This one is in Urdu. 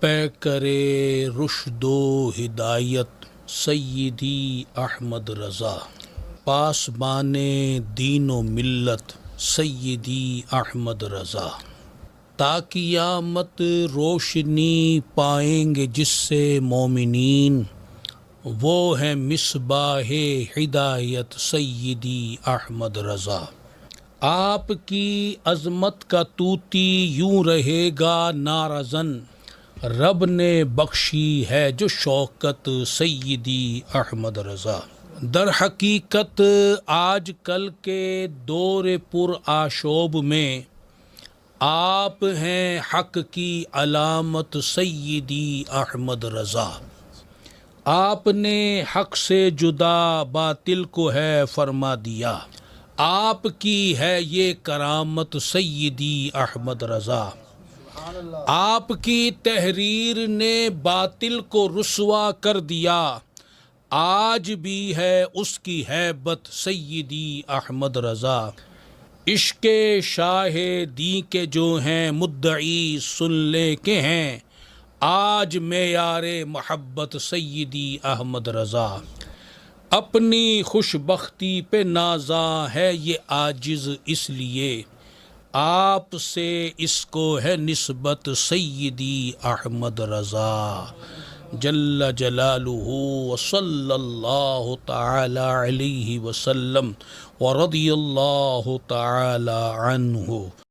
پیکر رشد و ہدایت سیدی احمد رضا، پاسبان دین و ملت سیدی احمد رضا، تا قیامت روشنی پائیں گے جس سے مومنین، وہ ہے مصباح ہدایت سیدی احمد رضا۔ آپ کی عظمت کا طوطی یوں رہے گا نارزن، رب نے بخشی ہے جو شوکت سیدی احمد رضا۔ در حقیقت آج کل کے دور پر آشوب میں آپ ہیں حق کی علامت سیدی احمد رضا۔ آپ نے حق سے جدا باطل کو ہے فرما دیا، آپ کی ہے یہ کرامت سیدی احمد رضا۔ آپ کی تحریر نے باطل کو رسوا کر دیا، آج بھی ہے اس کی ہیبت سیدی احمد رضا۔ عشق شاہ دی کے جو ہیں مدعی سن لے کے ہیں آج معیار محبت سیدی احمد رضا۔ اپنی خوش بختی پہ نازاں ہے یہ عاجز اس لیے، آپ سے اس کو ہے نسبت سیدی احمد رضا۔ جل جلالہ وصلی اللہ تعالی علیہ وسلم ورضی اللہ تعالی عنہ۔